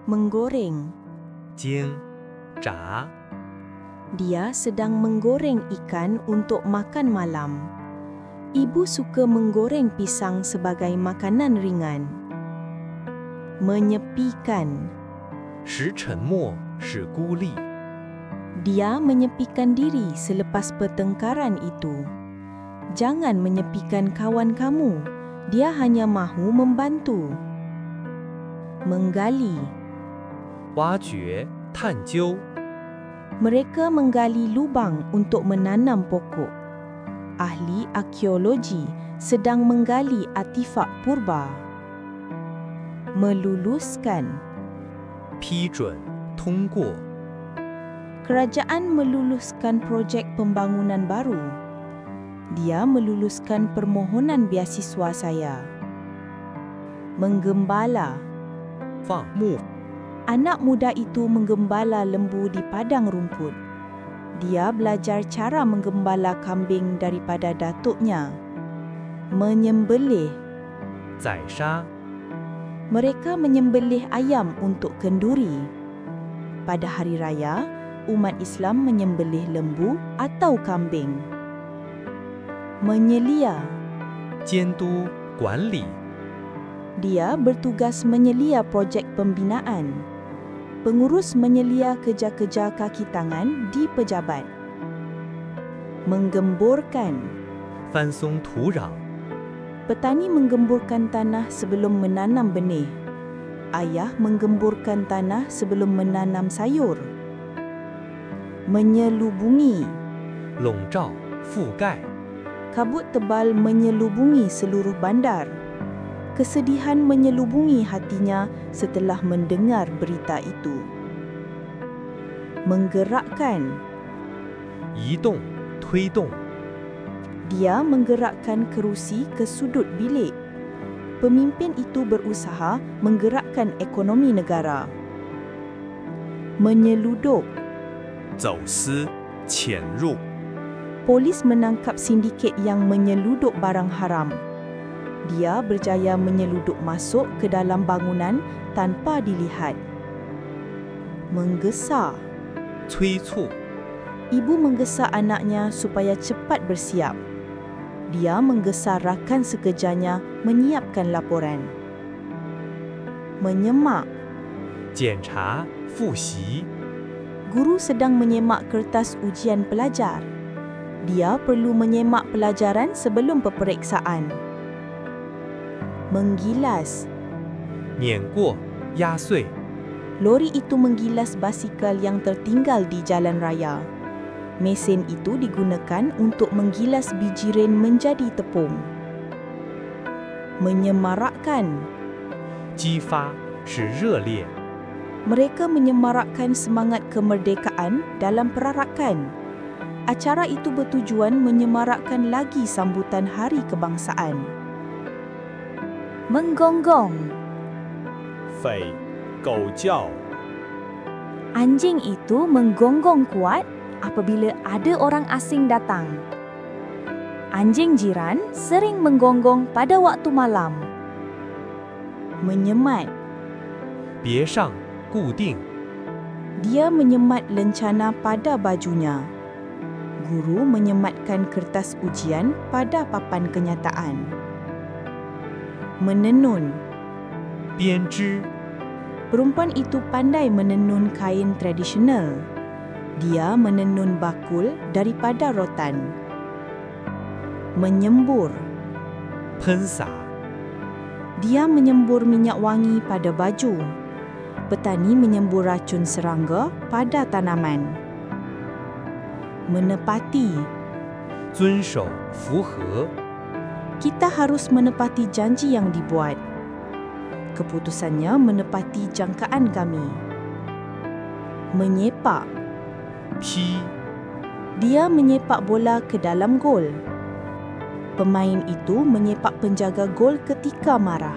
menggoreng. 煎、炸、 Dia sedang menggoreng ikan untuk makan malam. Ibu suka menggoreng pisang sebagai makanan ringan. Menyepikan. 使沉默是孤立。 Dia menyepikan diri selepas pertengkaran itu. Jangan menyepikan kawan kamu. Dia hanya mahu membantu. Menggali. 挖掘、探究。 Mereka menggali lubang untuk menanam pokok. Ahli arkeologi sedang menggali artifak purba. Meluluskan. 批准、通过。 Kerajaan meluluskan projek pembangunan baru. Dia meluluskan permohonan beasiswa saya. Menggembala. 放牧。 Anak muda itu menggembala lembu di padang rumput. Dia belajar cara menggembala kambing daripada datuknya. Menyembelih. 宰杀。 Mereka menyembelih ayam untuk kenduri. Pada hari raya, umat Islam menyembelih lembu atau kambing. Menyelia. 监督、管理。 Dia bertugas menyelia projek pembinaan. Pengurus menyelia kerja-kerja kaki tangan di pejabat. Menggemburkan. 翻松土壤。 Petani menggemburkan tanah sebelum menanam benih. Ayah menggemburkan tanah sebelum menanam sayur. Menyelubungi. 笼罩、覆盖。 Kabut tebal menyelubungi seluruh bandar. Kesedihan menyelubungi hatinya setelah mendengar berita itu. Menggerakkan. 移动、推动。 Dia menggerakkan kerusi ke sudut bilik. Pemimpin itu berusaha menggerakkan ekonomi negara. Menyeludup. 走私、潜入。 Polis menangkap sindiket yang menyelundup barang haram. Dia berjaya menyeludup masuk ke dalam bangunan tanpa dilihat. Menggesa. 催促。 Ibu menggesa anaknya supaya cepat bersiap. Dia menggesa rakan sekejanya menyiapkan laporan. Menyemak. 检查、复习。 Guru sedang menyemak kertas ujian pelajar. Dia perlu menyemak pelajaran sebelum peperiksaan. Menggilas. 碾过、压碎。 Lori itu menggilas basikal yang tertinggal di jalan raya. Mesin itu digunakan untuk menggilas bijirin menjadi tepung. Menyemarakkan. 激发、使热烈。 Mereka menyemarakkan semangat kemerdekaan dalam perarakan. Acara itu bertujuan menyemarakkan lagi sambutan Hari Kebangsaan. Menggonggong. 吠、狗叫。 Anjing itu menggonggong kuat apabila ada orang asing datang. Anjing jiran sering menggonggong pada waktu malam. Menyemat. 别上、固定。 Dia menyemat lencana pada bajunya. Guru menyematkan kertas ujian pada papan kenyataan. Menenun. 编织。 Perempuan itu pandai menenun kain tradisional. Dia menenun bakul daripada rotan. Menyembur. 喷洒。 Dia menyembur minyak wangi pada baju. Petani menyembur racun serangga pada tanaman. Menepati. 遵守、符合。 Kita harus menepati janji yang dibuat. Keputusannya menepati jangkaan kami. Menyepak. 批。 Dia menyepak bola ke dalam gol. Pemain itu menyepak penjaga gol ketika marah.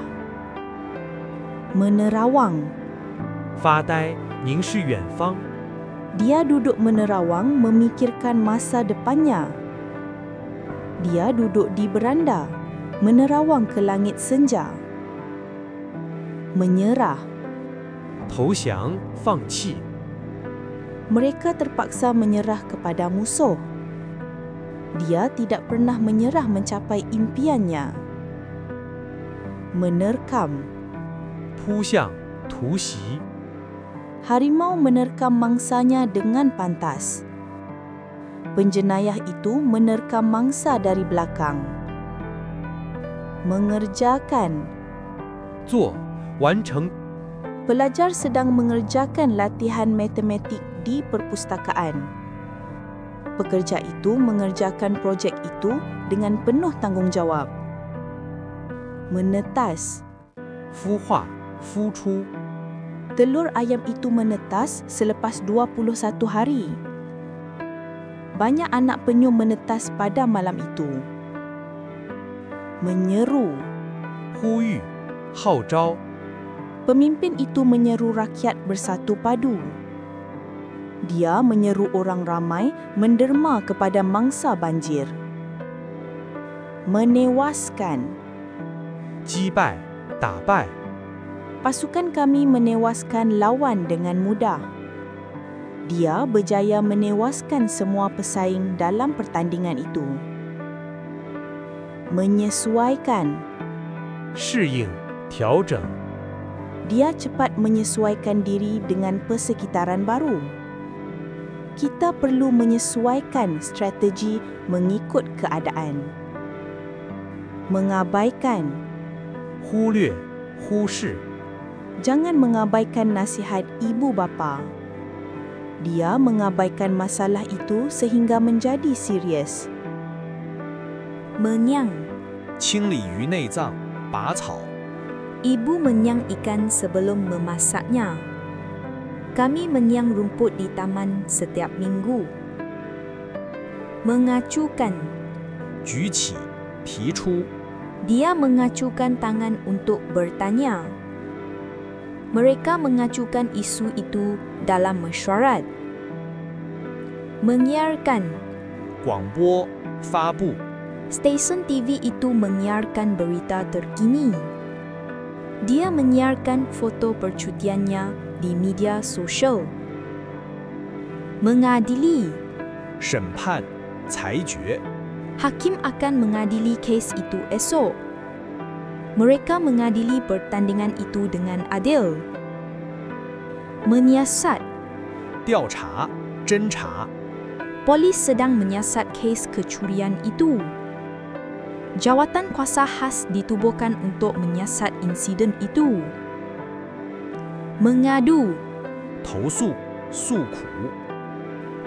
Menerawang. 发呆、凝视远方。 Dia duduk menerawang memikirkan masa depannya. Dia duduk di beranda, menerawang ke langit senja. Menyerah. 投降放弃， Mereka terpaksa menyerah kepada musuh. Dia tidak pernah menyerah mencapai impiannya. Menerkam. 扑向突袭， Harimau menerkam mangsanya dengan pantas. Penjenayah itu menerkam mangsa dari belakang. Mengerjakan. 做完成， Pelajar sedang mengerjakan latihan matematik di perpustakaan. Pekerja itu mengerjakan projek itu dengan penuh tanggungjawab. Menetas. 孵化孵出， Telur ayam itu menetas selepas 21 hari. Banyak anak penyu menetas pada malam itu. Menyeru. 呼吁号召， Pemimpin itu menyeru rakyat bersatu padu. Dia menyeru orang ramai menderma kepada mangsa banjir. Menewaskan. 击败打败， Pasukan kami menewaskan lawan dengan mudah. Dia berjaya menewaskan semua pesaing dalam pertandingan itu. Menyesuaikan. 适应调整， Dia cepat menyesuaikan diri dengan persekitaran baru. Kita perlu menyesuaikan strategi mengikut keadaan. Mengabaikan. 忽略忽视， Jangan mengabaikan nasihat ibu bapa. Dia mengabaikan masalah itu sehingga menjadi serius. Menyang. 清理鱼内脏，拔草。 Ibu menyang ikan sebelum memasaknya. Kami menyang rumput di taman setiap minggu. Mengacukan. 举起，提出， Dia mengacukan tangan untuk bertanya. Mereka mengacukan isu itu dalam mesyuarat. Menyiarkan. 广播，发布， Stesen TV itu menyiarkan berita terkini. Dia menyiarkan foto percutiannya di media sosial. Mengadili. 审判，裁决， Hakim akan mengadili kes itu esok. Mereka mengadili pertandingan itu dengan adil. Menyiasat. 调查，侦查， Polis sedang menyiasat kes kecurian itu. Jawatan kuasa khas ditubuhkan untuk menyiasat insiden itu. Mengadu. 投诉，诉苦，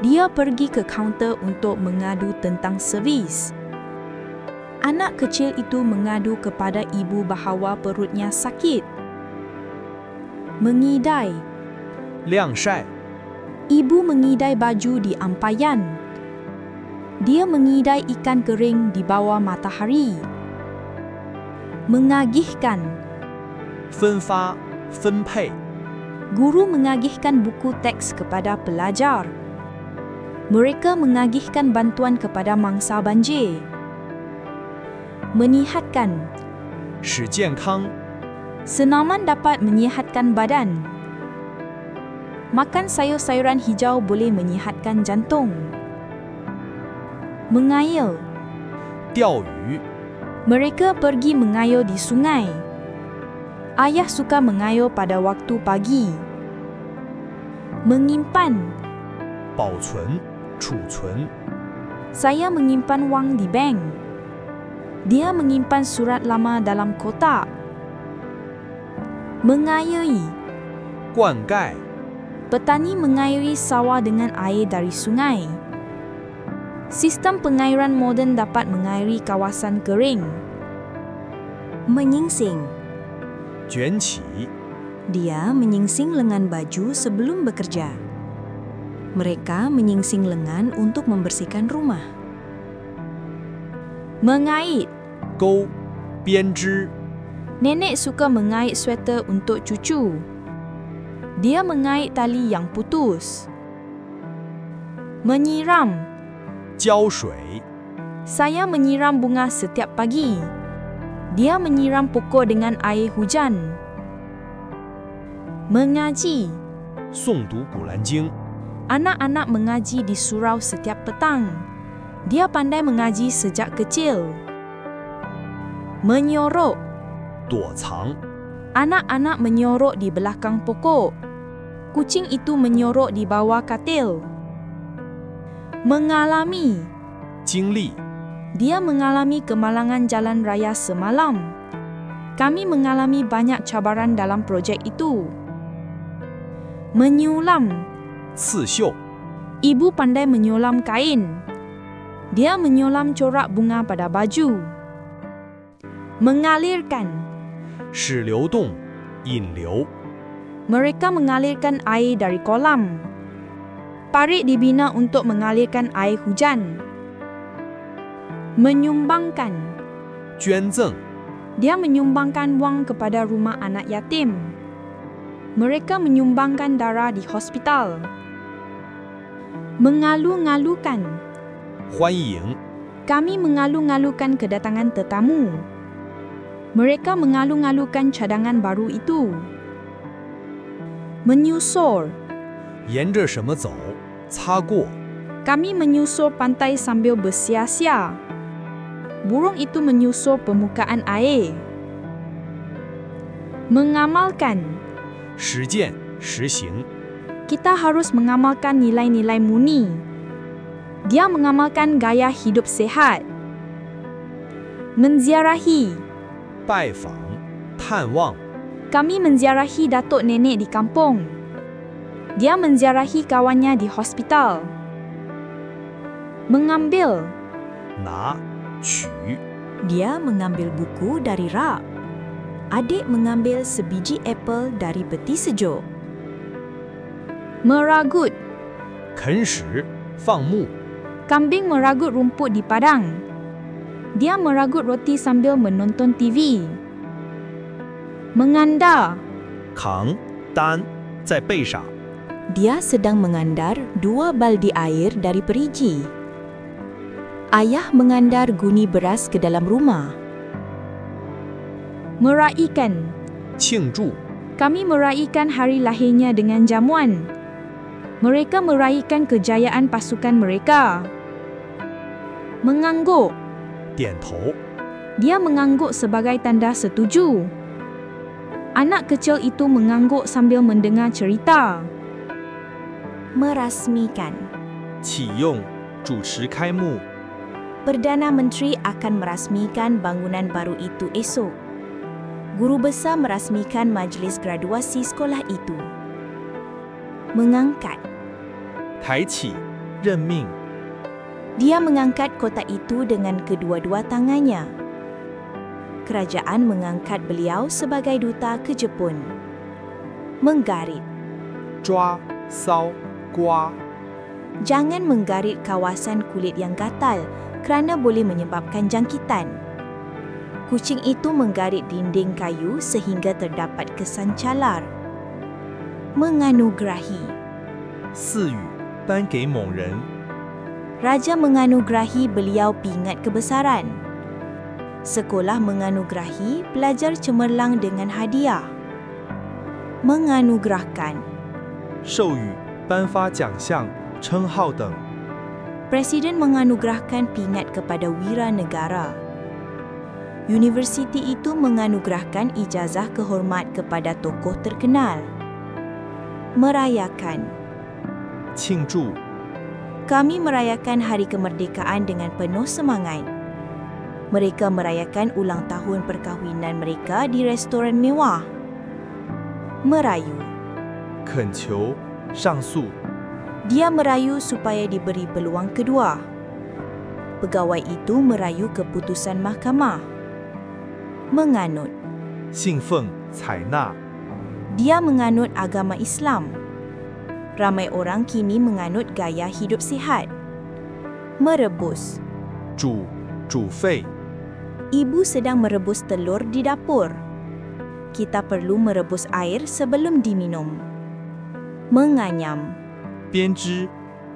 Dia pergi ke kaunter untuk mengadu tentang servis. Anak kecil itu mengadu kepada ibu bahawa perutnya sakit. Mengidai. 晾晒， Ibu mengidai baju di ampayan. Dia mengidai ikan kering di bawah matahari. Mengagihkan. 分发，分配， Guru mengagihkan buku teks kepada pelajar. Mereka mengagihkan bantuan kepada mangsa banjir. Menyihatkan. 使健康， Senaman dapat menyihatkan badan. Makan sayur-sayuran hijau boleh menyihatkan jantung. Mengayal. 钓鱼， Mereka pergi mengayuh di sungai. Ayah suka mengayuh pada waktu pagi. Menyimpan. 保存，储存， Saya menyimpan wang di bank. Dia menyimpan surat lama dalam kotak. Mengairi. 灌溉， Petani mengairi sawah dengan air dari sungai. Sistem pengairan moden dapat mengairi kawasan kering. Menyingsing. 卷起， Dia menyingsing lengan baju sebelum bekerja. Mereka menyingsing lengan untuk membersihkan rumah. Mengait. 钩，编织， Nenek suka mengait sweater untuk cucu. Dia mengait tali yang putus. Menyiram. 浇水， Saya menyiram bunga setiap pagi. Dia menyiram pokok dengan air hujan. mengaji. 诵读《古兰经》， Anak-anak mengaji di surau setiap petang. Dia pandai mengaji sejak kecil. Menyorok. 躲藏， Anak-anak menyorok di belakang pokok. Kucing itu menyorok di bawah katil. Mengalami. 经历， Dia mengalami kemalangan jalan raya semalam. Kami mengalami banyak cabaran dalam projek itu. Menyulam. 刺绣， Ibu pandai menyulam kain. Dia menyulam corak bunga pada baju. Mengalirkan. 使流动，引流， Mereka mengalirkan air dari kolam. Parit dibina untuk mengalirkan air hujan. Menyumbangkan. 捐赠， Dia menyumbangkan wang kepada rumah anak yatim. Mereka menyumbangkan darah di hospital. Mengalu-ngalukan. 欢迎， Kami mengalu-ngalukan kedatangan tetamu. Mereka mengalu-ngalukan cadangan baru itu. Menyusur. 沿着什么走，擦过， Kami menyusur pantai sambil bersia-sia. Burung itu menyusur permukaan air. Mengamalkan. 实践，实行， Kita harus mengamalkan nilai-nilai murni. Dia mengamalkan gaya hidup sehat. Menziarahi. 拜访，探望， Kami menziarahi datuk nenek di kampung. Dia menziarahi kawannya di hospital. Mengambil. 拿，取， Dia mengambil buku dari rak. Adik mengambil sebiji apel dari peti sejuk. Meragut. 啃食，放牧， Kambing meragut rumput di padang. Dia meragut roti sambil menonton TV. Mengandar. 扛，担，在背上， Dia sedang mengandar 2 baldi air dari perigi. Ayah mengandar guni beras ke dalam rumah. Meraikan. 庆祝， Kami meraikan hari lahirnya dengan jamuan. Mereka meraikan kejayaan pasukan mereka. Mengangguk. 点头， Dia mengangguk sebagai tanda setuju. Anak kecil itu mengangguk sambil mendengar cerita. Merasmikan. 启用，主持开幕， Perdana Menteri akan merasmikan bangunan baru itu esok. Guru besar merasmikan majlis graduasi sekolah itu. Mengangkat. 抬起，任命， Dia mengangkat kotak itu dengan kedua-dua tangannya. Kerajaan mengangkat beliau sebagai duta ke Jepun. Menggarit. 抓，搔，刮， Jangan menggarit kawasan kulit yang gatal kerana boleh menyebabkan jangkitan. Kucing itu menggarit dinding kayu sehingga terdapat kesan calar. Menganugerahi. 赐予，颁给某人， Raja menganugerahi beliau pingat kebesaran. Sekolah menganugerahi pelajar cemerlang dengan hadiah. Menganugerahkan. 授予、颁发奖项、称号等。 Presiden menganugerahkan pingat kepada wira negara. Universiti itu menganugerahkan ijazah kehormat kepada tokoh terkenal. Merayakan. 庆祝、 Kami merayakan hari kemerdekaan dengan penuh semangat. Mereka merayakan ulang tahun perkahwinan mereka di restoran mewah. Merayu. 恳求、上诉、 Dia merayu supaya diberi peluang kedua. Pegawai itu merayu keputusan mahkamah. Menganut. 信奉、采纳、 Dia menganut agama Islam. Ramai orang kini menganut gaya hidup sihat. Merebus. 煮、煮沸、 Ibu sedang merebus telur di dapur. Kita perlu merebus air sebelum diminum. Menganyam. 编织、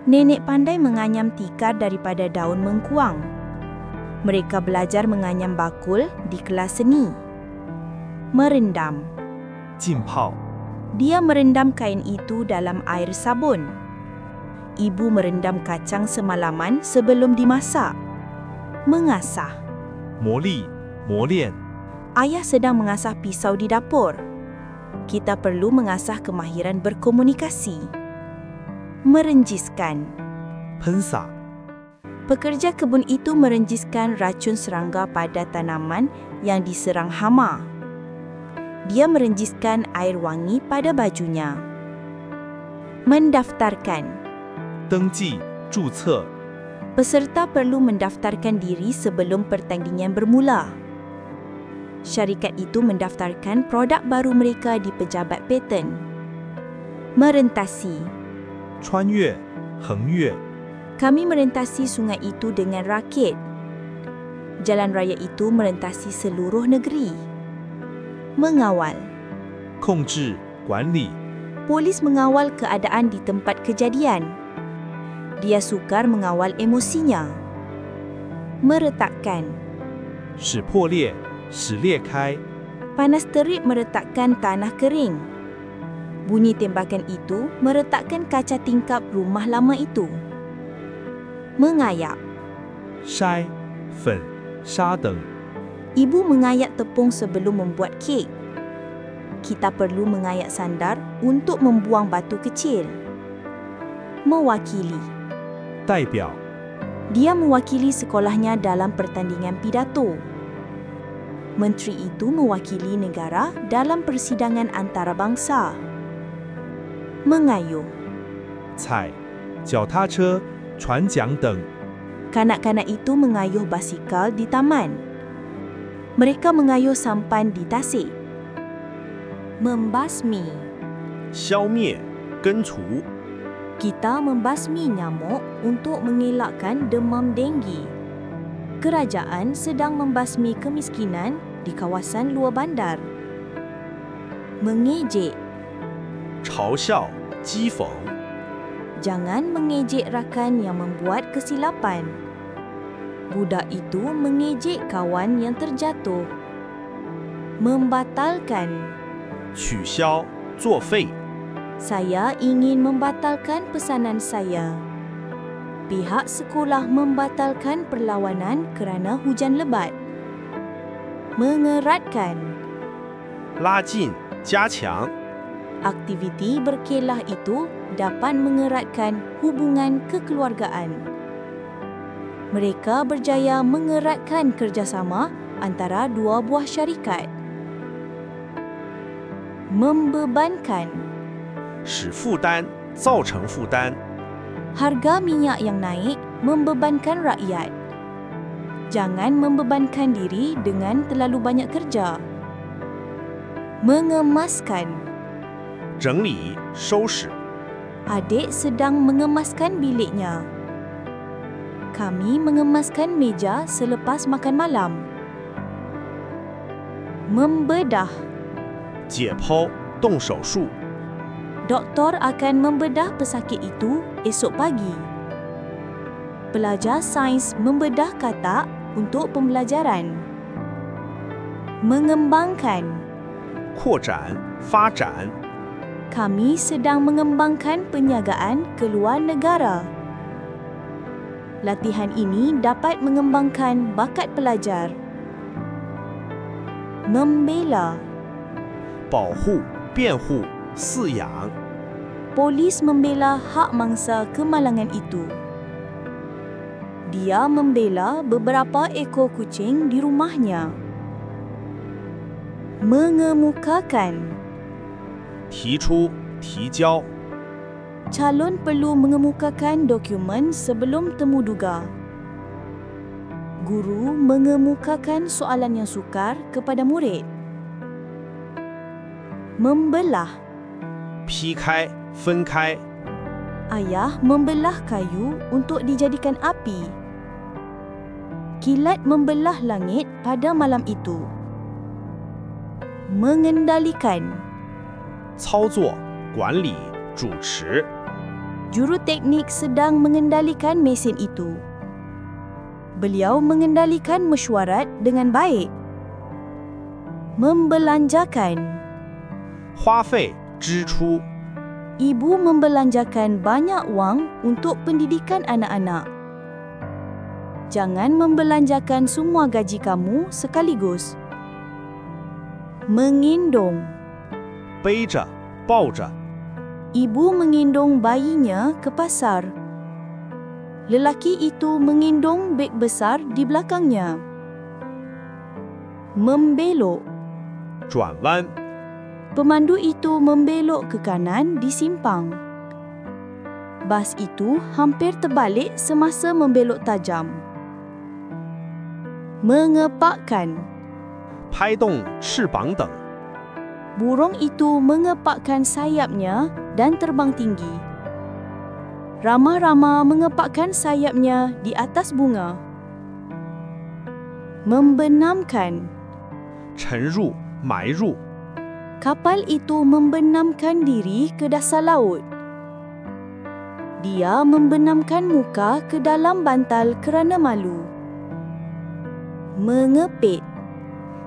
Nenek pandai menganyam tikar daripada daun mengkuang. Mereka belajar menganyam bakul di kelas seni. Merendam. 浸泡、Dia merendam kain itu dalam air sabun. Ibu merendam kacang semalaman sebelum dimasak. Mengasah. 磨砺、磨练、 Ayah sedang mengasah pisau di dapur. Kita perlu mengasah kemahiran berkomunikasi. Merenjiskan. 喷洒、 Pekerja kebun itu merenjiskan racun serangga pada tanaman yang diserang hama. Dia merenjiskan air wangi pada bajunya. Mendaftarkan. 登记、注册、 Peserta perlu mendaftarkan diri sebelum pertandingan bermula. Syarikat itu mendaftarkan produk baru mereka di pejabat paten. Merentasi. 穿越、横越、 Kami merentasi sungai itu dengan rakit. Jalan raya itu merentasi seluruh negeri. Mengawal. 控制、管理、 Polis mengawal keadaan di tempat kejadian. Dia sukar mengawal emosinya. Meretakkan. 使破裂、使裂开、 Panas terik meretakkan tanah kering. Bunyi tembakan itu meretakkan kaca tingkap rumah lama itu. Mengayak. 筛、粉、沙等。 Ibu mengayak tepung sebelum membuat kek. Kita perlu mengayak sandar untuk membuang batu kecil. Mewakili. 代表、 Dia mewakili sekolahnya dalam pertandingan pidato. Menteri itu mewakili negara dalam persidangan antarabangsa. Mengayuh. 踩、脚踏车、船桨等。 Kanak-kanak itu mengayuh basikal di taman. Mereka mengayuh sampan di tasik. Membasmi. 消灭、根除、 Kita membasmi nyamuk untuk mengelakkan demam denggi. Kerajaan sedang membasmi kemiskinan di kawasan luar bandar. Mengejek. 嘲笑、讥讽、 Jangan mengejek rakan yang membuat kesilapan. Budak itu mengejek kawan yang terjatuh. Membatalkan. 取消、作废、 Saya ingin membatalkan pesanan saya. Pihak sekolah membatalkan perlawanan kerana hujan lebat. Mengeratkan. 拉近、加强、 Aktiviti berkelah itu dapat mengeratkan hubungan kekeluargaan. Mereka berjaya mengeratkan kerjasama antara dua buah syarikat. Membebankan. 使负担、造成负担、 Harga minyak yang naik membebankan rakyat. Jangan membebankan diri dengan terlalu banyak kerja. Mengemaskan. 整理、收拾、 Adik sedang mengemaskan biliknya. Kami mengemaskan meja selepas makan malam. Membedah. 解剖、动手术、 Doktor akan membedah pesakit itu esok pagi. Pelajar sains membedah katak untuk pembelajaran. Mengembangkan. 扩展、发展、 Kami sedang mengembangkan penjagaan ke luar negara. Latihan ini dapat mengembangkan bakat pelajar. Membela. 保护、辩护、饲养、 Polis membela hak mangsa kemalangan itu. Dia membela beberapa ekor kucing di rumahnya. Mengemukakan. 提出、提交、 Calon perlu mengemukakan dokumen sebelum temuduga. Guru mengemukakan soalan yang sukar kepada murid. Membelah. 劈开、分开、 Ayah membelah kayu untuk dijadikan api. Kilat membelah langit pada malam itu. Mengendalikan. 操作、管理、主持、 Juruteknik sedang mengendalikan mesin itu. Beliau mengendalikan mesyuarat dengan baik. Membelanjakan. 花费、支出， Ibu membelanjakan banyak wang untuk pendidikan anak-anak. Jangan membelanjakan semua gaji kamu sekaligus. Mengendong. 背着、抱着， Ibu mengendong bayinya ke pasar. Lelaki itu mengendong beg besar di belakangnya. Membelok. 转弯， Pemandu itu membelok ke kanan di simpang. Bas itu hampir terbalik semasa membelok tajam. Mengepakkan. 拍动翅膀等， Burung itu mengepakkan sayapnya dan terbang tinggi. Rama-rama mengepakkan sayapnya di atas bunga. Membenamkan. 沉入、埋入， Kapal itu membenamkan diri ke dasar laut. Dia membenamkan muka ke dalam bantal kerana malu. Mengepit.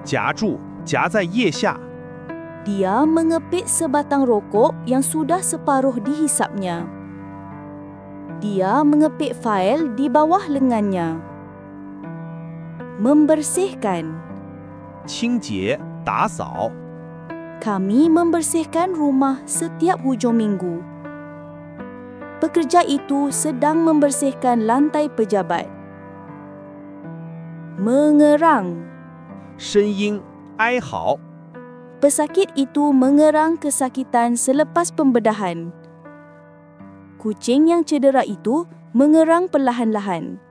夹住，夹在腋下， Dia mengepit sebatang rokok yang sudah separuh dihisapnya. Dia mengepit fail di bawah lengannya. Membersihkan. 清洁、打扫， Kami membersihkan rumah setiap hujung minggu. Pekerja itu sedang membersihkan lantai pejabat. Mengerang. 呻吟、哀嚎， Pesakit itu mengerang kesakitan selepas pembedahan. Kucing yang cedera itu mengerang perlahan-lahan.